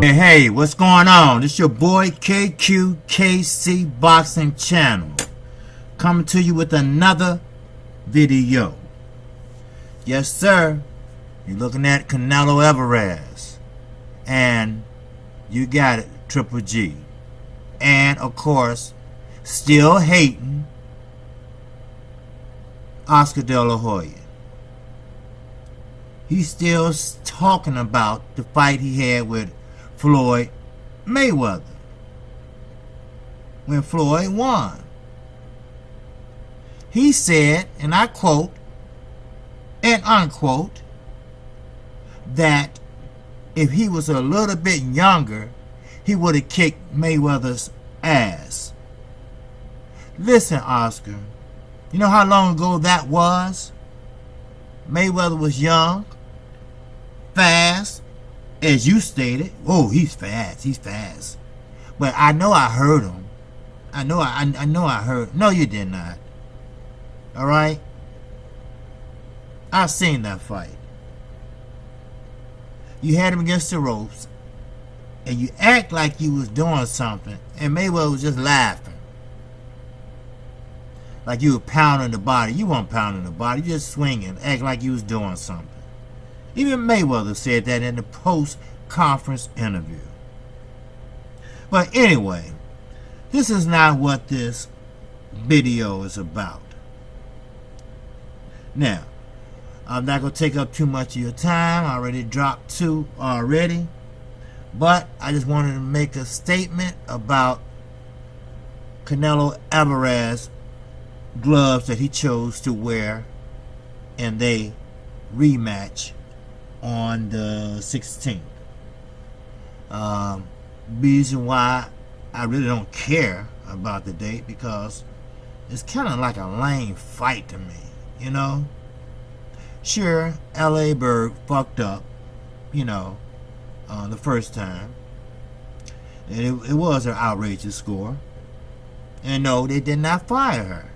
Hey, what's going on? This your boy KQKC Boxing Channel, coming to you with another video. Yes, sir. You're looking at Canelo Alvarez, and you got it, Triple G, and of course, still hating Oscar De La Hoya. He's still talking about the fight he had with Floyd Mayweather when Floyd won. He said, and I quote and unquote, that if he was a little bit younger, he would have kicked Mayweather's ass. Listen, Oscar, you know how long ago that was? Mayweather was young, fast, as you stated. Oh, he's fast. But I know I heard him. I know I heard. No, you did not. Alright? I've seen that fight. You had him against the ropes, and you act like you was doing something, and Mayweather was just laughing. Like you were pounding the body. You weren't pounding the body, you just swinging, act like you was doing something. Even Mayweather said that in the post-conference interview. But anyway, this is not what this video is about. Now, I'm not going to take up too much of your time. I already dropped 2 already. But I just wanted to make a statement about Canelo Alvarez gloves that he chose to wear in the rematch on the 16th. Reason why I really don't care about the date, because it's kind of like a lame fight to me, you know. Sure, LA Berg fucked up, you know, the first time, and it was an outrageous score. And no, they did not fire her.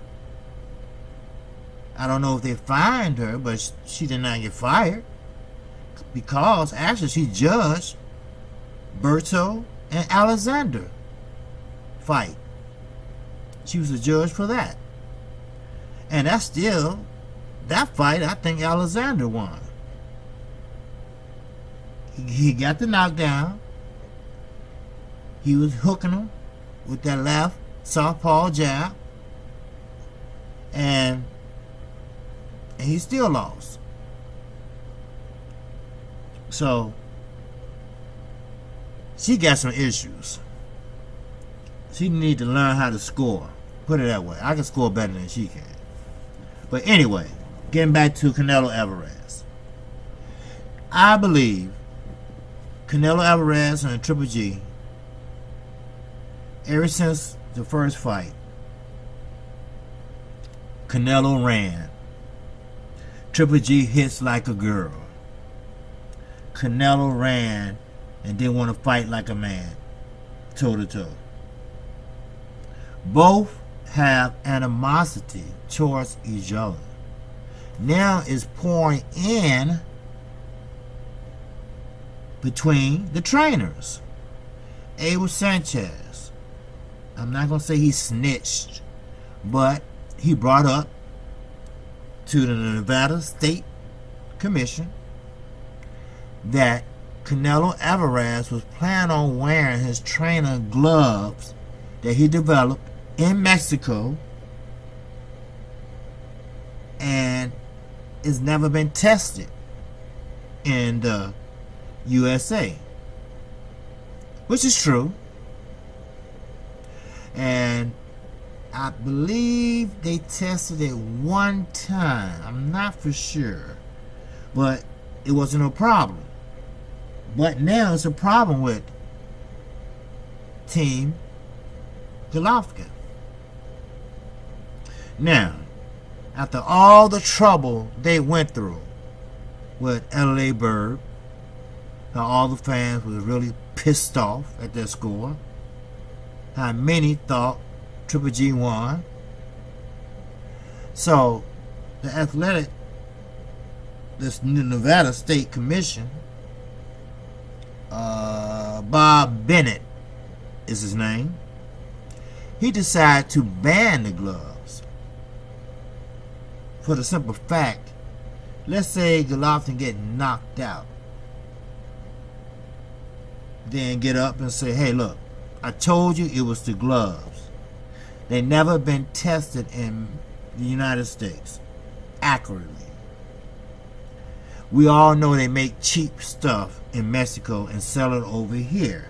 I don't know if they fined her, but she did not get fired, because actually she judged Berto and Alexander fight. She was a judge for that. And that's still, that fight, I think Alexander won. He got the knockdown. He was hooking him with that left southpaw jab. And he still lost. So she got some issues. She need to learn how to score. Put it that way. I can score better than she can. But anyway, getting back to Canelo Alvarez. I believe Canelo Alvarez and Triple G, ever since the first fight, Canelo ran. Triple G hits like a girl. Canelo ran and didn't want to fight like a man, toe to toe. Both have animosity towards each other. Now it's pouring in between the trainers. Abel Sanchez, I'm not going to say he snitched, but he brought up to the Neveda State Commission that Canelo Alvarez was planning on wearing his trainer gloves that he developed in Mexico, and it's never been tested in the USA, which is true. And I believe they tested it one time. I'm not for sure, but it wasn't a problem. But now it's a problem with Team Golovkin. Now, after all the trouble they went through with LA Berg, how all the fans was really pissed off at their score, how many thought Triple G won. So the Nevada State Commission Bob Bennett is his name. He decided to ban the gloves for the simple fact, let's say Golovkin get knocked out, then get up and say, hey, look, I told you it was the gloves. They never been tested in the United States accurately. We all know they make cheap stuff in Mexico and sell it over here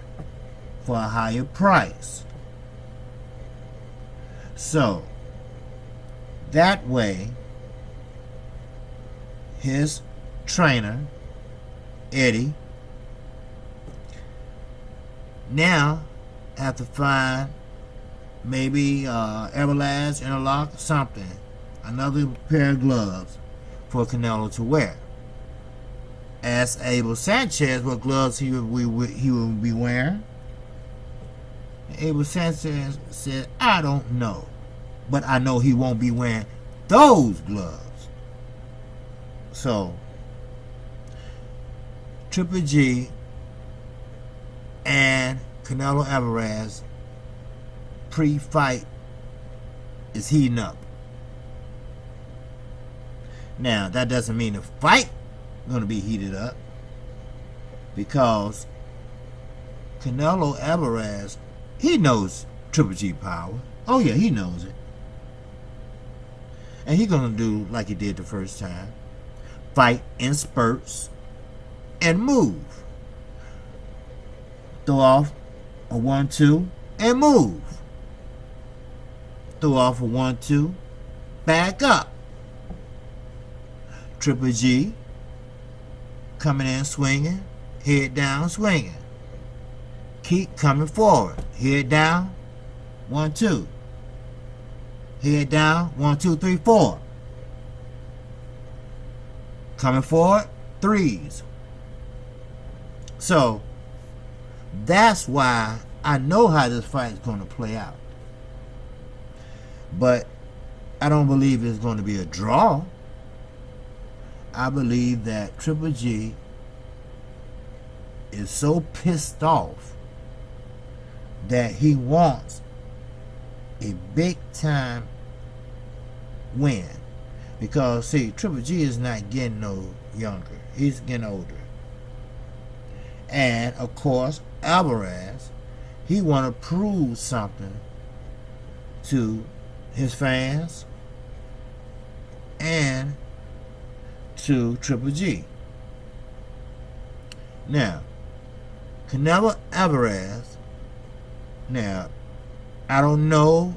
for a higher price. So that way, his trainer, Eddie, now have to find maybe Everlast, Interlock, something, another pair of gloves for Canelo to wear. Asked Abel Sanchez what gloves he would be wearing. Abel Sanchez said, I don't know, but I know he won't be wearing those gloves. So Triple G and Canelo Alvarez pre-fight is heating up. Now that doesn't mean the fight is going to be heated up, because Canelo Alvarez, he knows Triple G power. Oh yeah, he knows it. And he's going to do like he did the first time. Fight in spurts and move. Throw off a 1-2 and move. Throw off a 1-2, back up. Triple G coming in swinging, head down swinging. Keep coming forward, head down, 1-2. Head down, 1, 2, 3, 4. Coming forward, threes. So that's why I know how this fight is going to play out. But I don't believe it's going to be a draw. I believe that Triple G is so pissed off that he wants a big time win. Because see, Triple G is not getting no younger. He's getting older. And of course, Alvarez, he want to prove something to his fans and to Triple G. Now, Canelo Alvarez, now, I don't know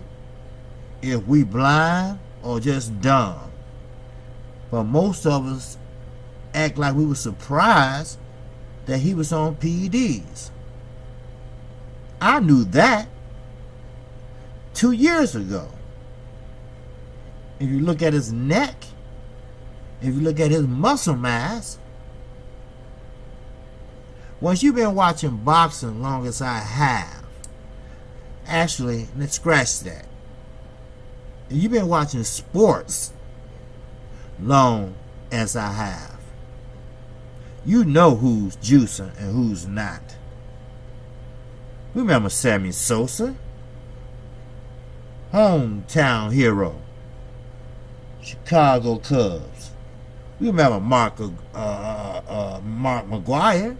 if we blind or just dumb, but most of us act like we were surprised that he was on PEDs. I knew that 2 years ago. If you look at his neck, if you look at his muscle mass, once you've been watching boxing long as I have, actually, let's scratch that. If you've been watching sports long as I have, you know who's juicing and who's not. Remember Sammy Sosa? Hometown hero. Chicago Cubs. You remember Mark McGwire?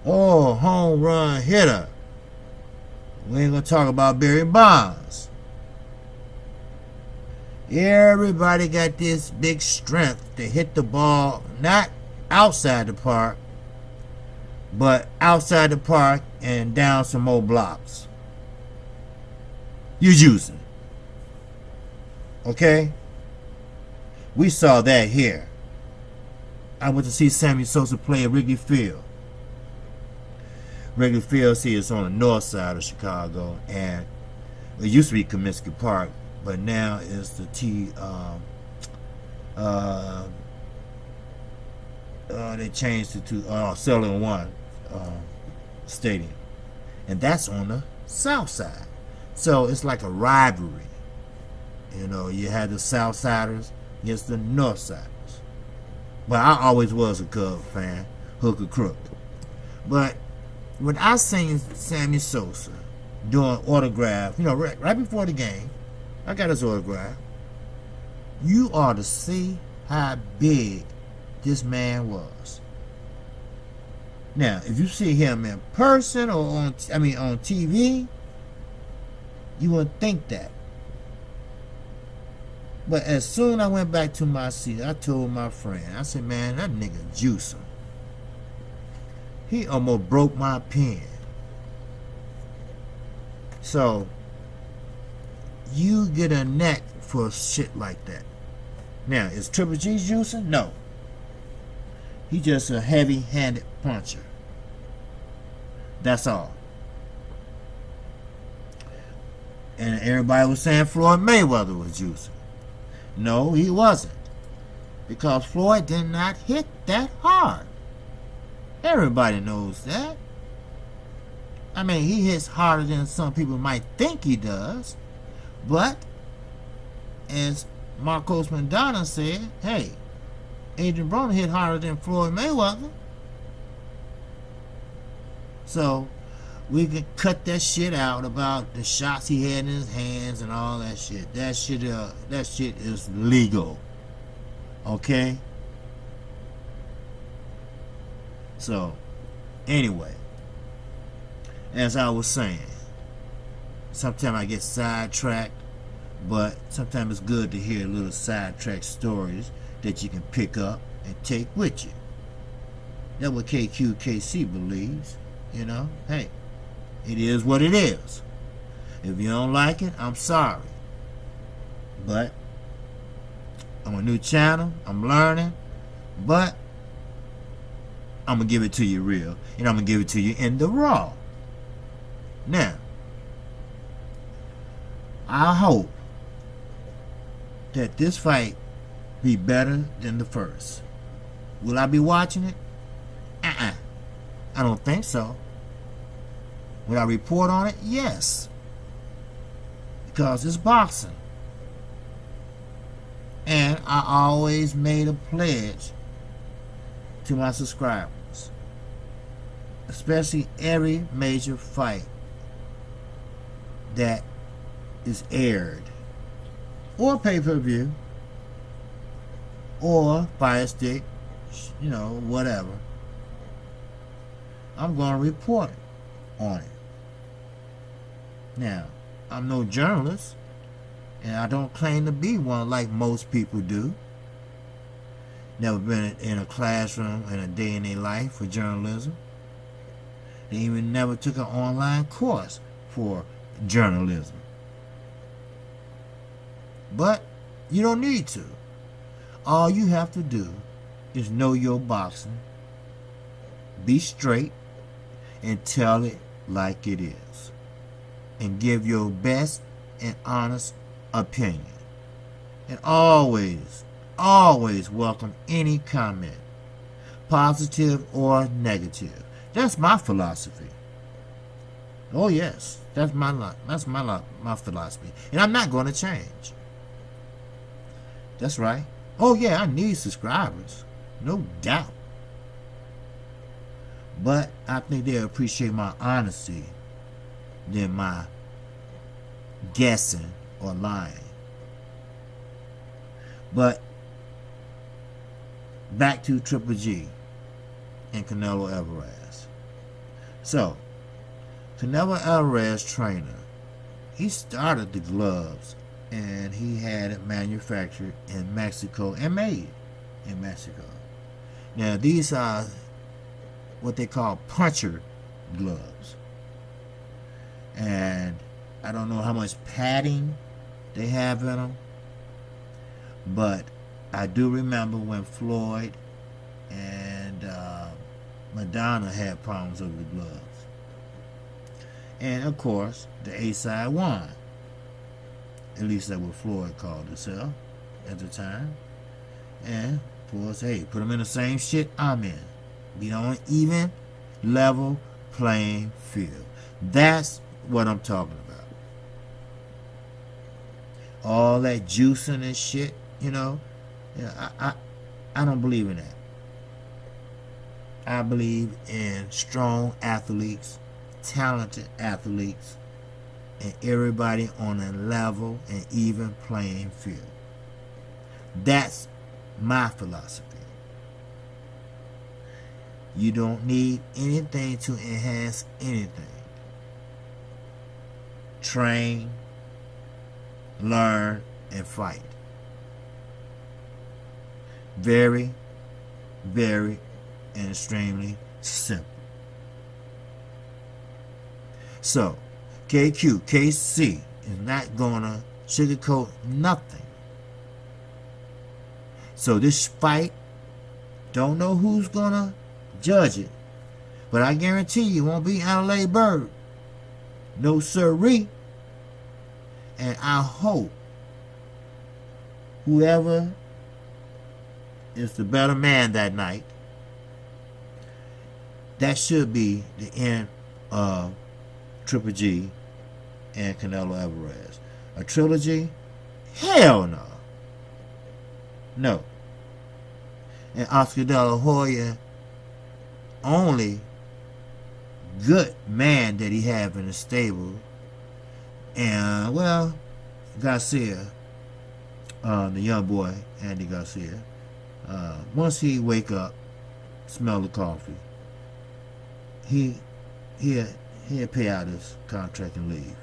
Oh, home run hitter. We ain't gonna talk about Barry Bonds. Everybody got this big strength to hit the ball, not outside the park, but outside the park and down some more blocks. You're juicing. Okay? We saw that here. I went to see Sammy Sosa play at Wrigley Field. Wrigley Field, see, it's on the north side of Chicago, and it used to be Comiskey Park, but now it's the they changed it to Sullivan One Stadium, and that's on the south side. So it's like a rivalry. You know, you had the South Siders against the North Siders. But I always was a Cub fan, hook or crook. But when I seen Sammy Sosa doing autograph, right before the game, I got his autograph. You ought to see how big this man was. Now, if you see him in person or on TV, you wouldn't think that. But as soon as I went back to my seat, I told my friend, I said, man, that nigga juicing. He almost broke my pen. So, you get a neck for shit like that. Now, is Triple G juicing? No. He just a heavy-handed puncher. That's all. And everybody was saying Floyd Mayweather was juicing. No, he wasn't. Because Floyd did not hit that hard. Everybody knows that. I mean, he hits harder than some people might think he does. But, as Marcos Madonna said, hey, Adrian Broner hit harder than Floyd Mayweather. So, we can cut that shit out about the shots he had in his hands and all that shit. That shit is legal. Okay? So, anyway, as I was saying, sometimes I get sidetracked, but sometimes it's good to hear little sidetrack stories that you can pick up and take with you. That's what KQKC believes. Hey, it is what it is. If you don't like it, I'm sorry. But I'm a new channel. I'm learning. But I'm going to give it to you real. And I'm going to give it to you in the raw. Now, I hope that this fight be better than the first. Will I be watching it? I don't think so. Will I report on it? Yes. Because it's boxing. And I always made a pledge to my subscribers. Especially every major fight that is aired. Or pay-per-view. Or Fire Stick. Whatever. I'm going to report on it. Now, I'm no journalist, and I don't claim to be one like most people do. Never been in a classroom in a day in their life for journalism. They even never took an online course for journalism. But you don't need to. All you have to do is know your boxing, be straight, and tell it like it is. And give your best and honest opinion. And always welcome any comment, positive or negative. That's my philosophy. Oh yes, that's my philosophy. And I'm not going to change. That's right. Oh yeah, I need subscribers. No doubt. But I think they'll appreciate my honesty than my guessing or lying. But back to Triple G and Canelo Alvarez. So, Canelo Alvarez trainer, he started the gloves and he had it manufactured in Mexico and made in Mexico. Now these are what they call puncher gloves. And I don't know how much padding they have in them, but I do remember when Floyd and Madonna had problems over the gloves. And of course, the A-side won. At least that's what Floyd called himself at the time. And of course, hey, put them in the same shit I'm in. Be on even level playing field. That's what I'm talking about. All that juicing and shit, I don't believe in that. I believe in strong athletes, talented athletes, and everybody on a level and even playing field. That's my philosophy. You don't need anything to enhance anything. Train, learn, and fight. Very, very, and extremely simple. So, KQ, KC is not gonna sugarcoat nothing. So this fight, don't know who's gonna judge it, but I guarantee you won't be LA Bird. No sirree. And I hope whoever is the better man that night, that should be the end of Triple G and Canelo Alvarez. A trilogy? Hell no. No. And Oscar De La Hoya, only good man that he have in the stable, and well, Garcia, the young boy Andy Garcia, once he wake up, smell the coffee, he'll pay out his contract and leave.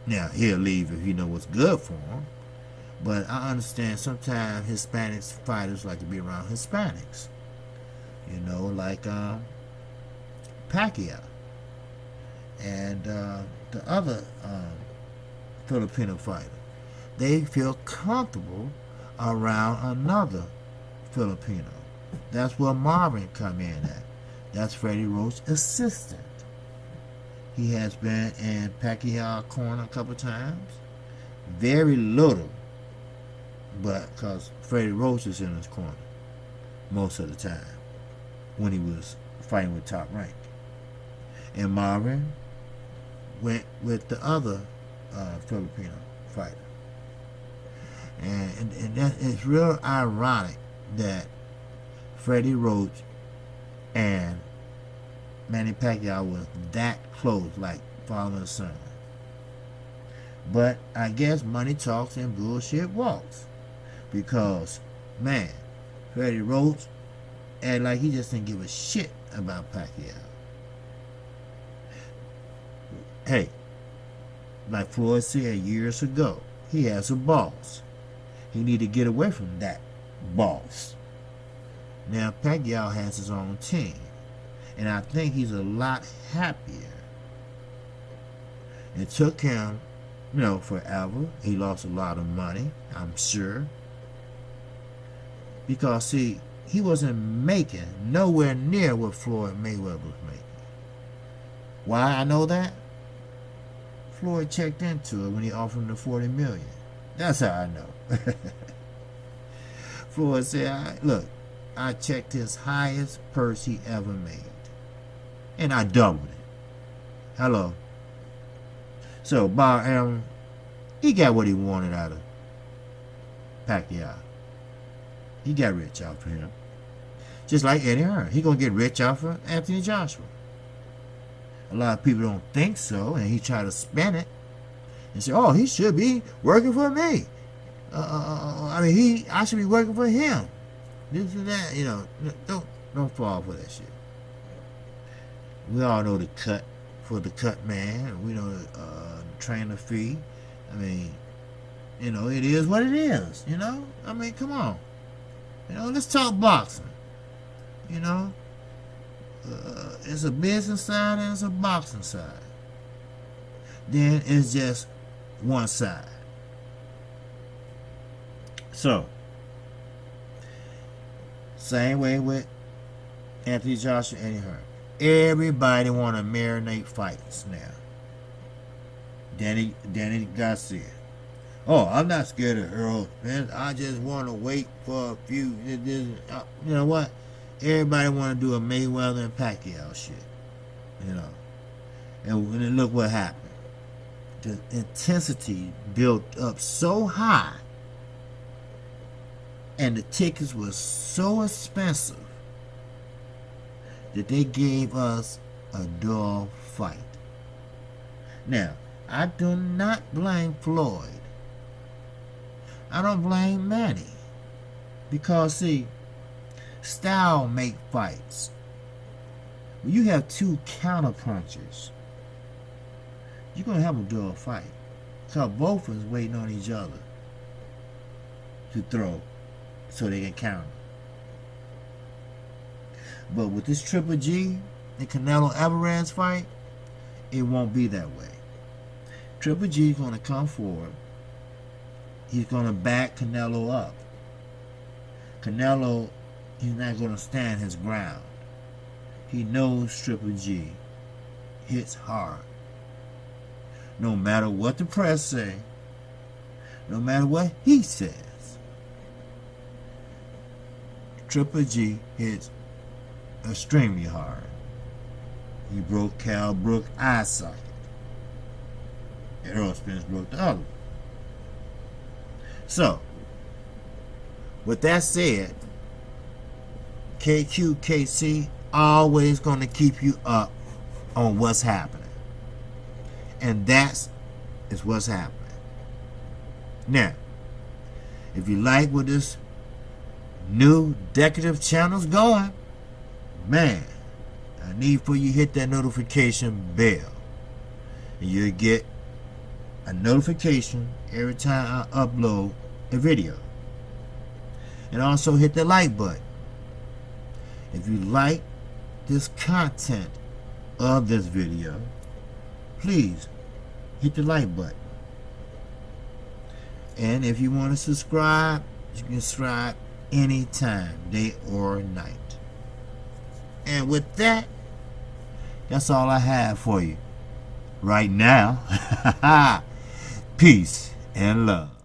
Now he'll leave if he know what's good for him, but I understand sometimes Hispanics fighters like to be around Hispanics. You know, like Pacquiao and the other Filipino fighter. They feel comfortable around another Filipino. That's where Marvin come in at. That's Freddie Roach's assistant. He has been in Pacquiao's corner a couple times. Very little, but because Freddie Roach is in his corner most of the time when he was fighting with Top Rank. And Marvin went with the other Filipino fighter. And that, it's real ironic that Freddie Roach and Manny Pacquiao was that close, like father and son. But I guess money talks and bullshit walks. Because, man, Freddie Roach acted like he just didn't give a shit about Pacquiao. Hey, like Floyd said years ago, he has a boss. He need to get away from that boss. Now Pacquiao has his own team, and I think he's a lot happier. It took him, forever. He lost a lot of money, I'm sure. Because, see, he wasn't making nowhere near what Floyd Mayweather was making. Why I know that? Floyd checked into it when he offered him the $40 million. That's how I know. Floyd said, look, I checked his highest purse he ever made. And I doubled it. Hello. So, Bob Arum, he got what he wanted out of Pacquiao. He got rich off of him. Just like Eddie Hearn. He gonna get rich off of Anthony Joshua. A lot of people don't think so, and he try to spin it and say, oh, he should be working for me. I should be working for him. This and that, don't fall for that shit. We all know the cut for the cut man. We know the trainer fee. It is what it is, come on. Let's talk boxing. It's a business side and it's a boxing side. Then it's just one side. So, same way with Anthony Joshua and Eddie Hearn. Everybody want to marinate fights now. Danny Garcia. Oh, I'm not scared of Earl, man. I just want to wait for a few. You know what? Everybody want to do a Mayweather and Pacquiao shit. And look what happened. The intensity built up so high, and the tickets were so expensive that they gave us a dull fight. Now, I do not blame Floyd. I don't blame Manny. Because, see, style make fights. When you have two counterpunchers, you're going to have a dull fight. Because both of us waiting on each other to throw so they can counter. But with this Triple G and Canelo Alvarez fight, it won't be that way. Triple G is going to come forward. He's going to back Canelo up. Canelo, he's not going to stand his ground. He knows Triple G hits hard. No matter what the press say, no matter what he says, Triple G hits extremely hard. He broke Cal Brook's eye socket. Errol Spence broke the other one. So, with that said, KQKC always going to keep you up on what's happening. And that is what's happening. Now, if you like where this new decorative channel's going, man, I need for you to hit that notification bell. And you'll get a notification every time I upload a video. And also hit the like button. If you like this content of this video, please hit the like button. And if you want to subscribe, you can subscribe anytime, day or night. And with that, that's all I have for you right now. Peace and love.